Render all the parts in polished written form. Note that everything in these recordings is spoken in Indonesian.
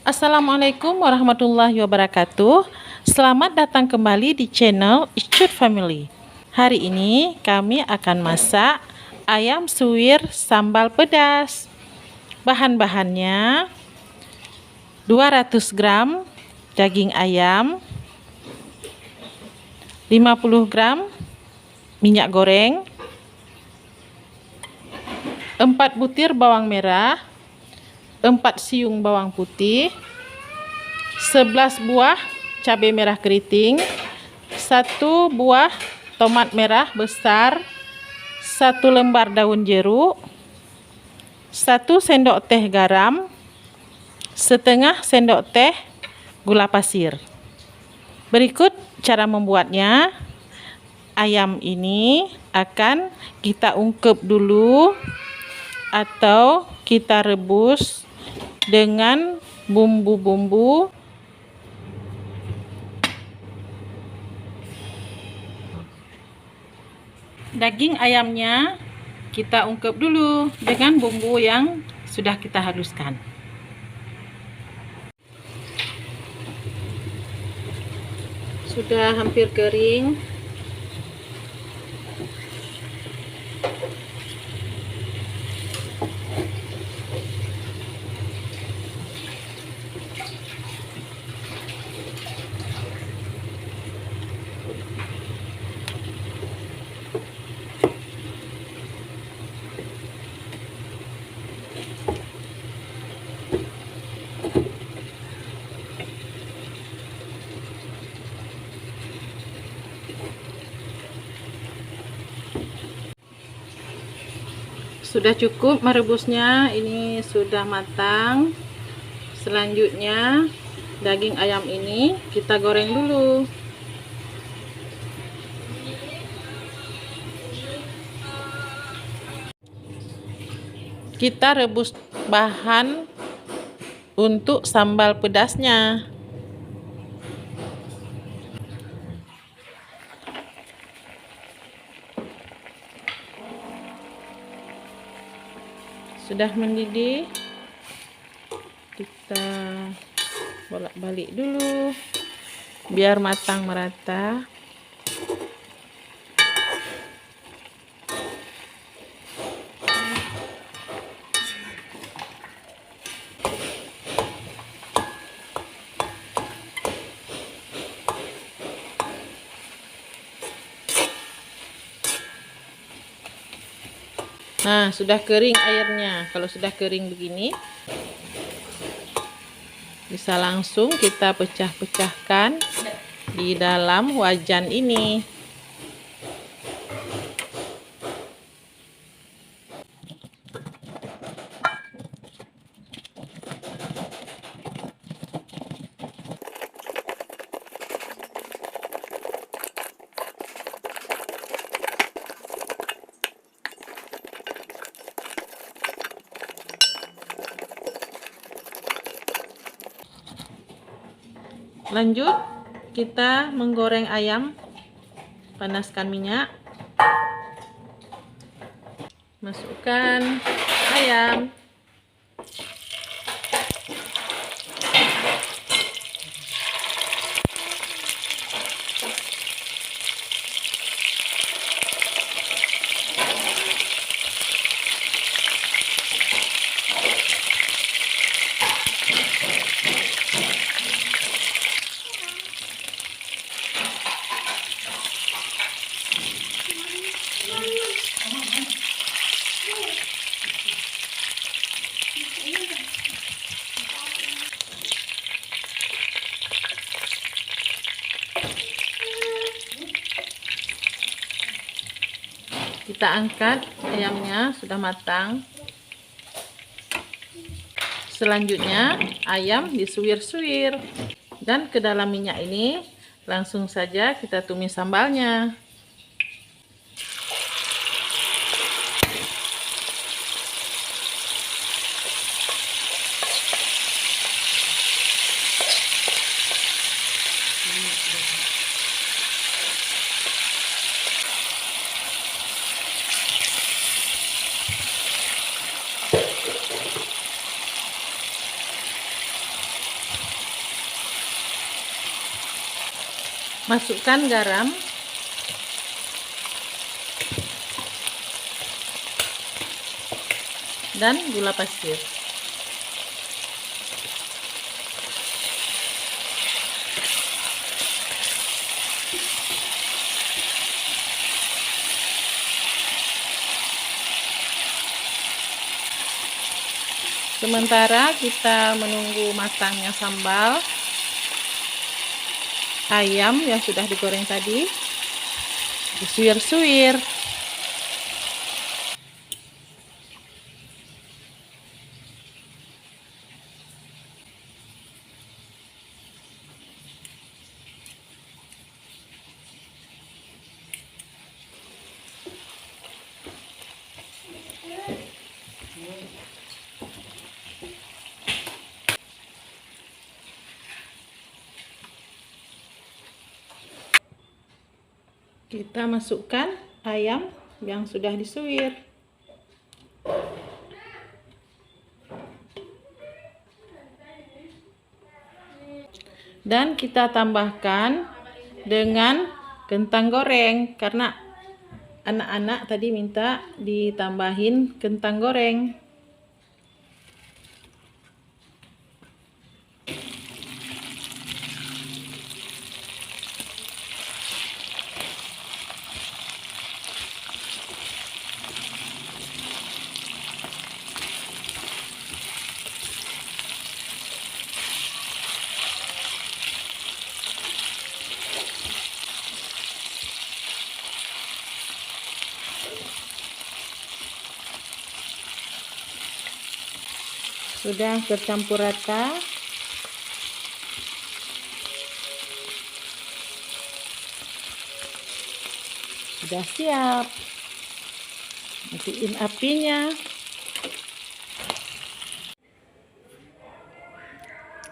Assalamualaikum warahmatullahi wabarakatuh. Selamat datang kembali di channel Icut Family. Hari ini kami akan masak ayam suwir sambal pedas. Bahan-bahannya 200 gram daging ayam, 50 gram minyak goreng, 4 butir bawang merah, 4 siung bawang putih, 11 buah cabai merah keriting, 1 buah tomat merah besar, 1 lembar daun jeruk, 1 sendok teh garam, setengah sendok teh gula pasir. Berikut cara membuatnya. Ayam ini akan kita ungkep dulu atau kita rebus dengan bumbu-bumbu. Daging ayamnya kita ungkep dulu dengan bumbu yang sudah kita haluskan. Sudah hampir kering. Sudah cukup merebusnya, ini sudah matang. Selanjutnya daging ayam ini kita goreng dulu. Kita rebus bahan untuk sambal pedasnya. Sudah mendidih, kita bolak-balik dulu biar matang merata. Nah, sudah kering airnya. Kalau sudah kering begini, bisa langsung kita pecah-pecahkan di dalam wajan ini. Lanjut, kita menggoreng ayam. Panaskan minyak, masukkan ayam, kita angkat. Ayamnya sudah matang. Selanjutnya ayam disuwir-suwir, dan ke dalam minyak ini langsung saja kita tumis sambalnya. Masukkan garam, dan gula pasir. Sementara kita menunggu matangnya sambal, ayam yang sudah digoreng tadi disuir-suir. Kita masukkan ayam yang sudah disuir. Dan kita tambahkan dengan kentang goreng, karena anak-anak tadi minta ditambahin kentang goreng. Sudah tercampur rata. Sudah siap. Matiin apinya.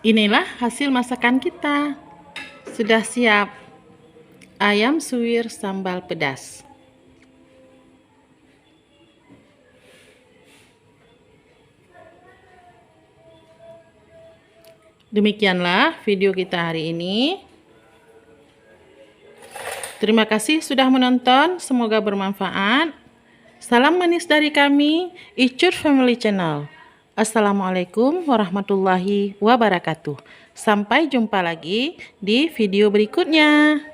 Inilah hasil masakan kita. Sudah siap. Ayam suwir sambal pedas. Demikianlah video kita hari ini. Terima kasih sudah menonton, semoga bermanfaat. Salam manis dari kami, Icur Family Channel. Assalamualaikum warahmatullahi wabarakatuh. Sampai jumpa lagi di video berikutnya.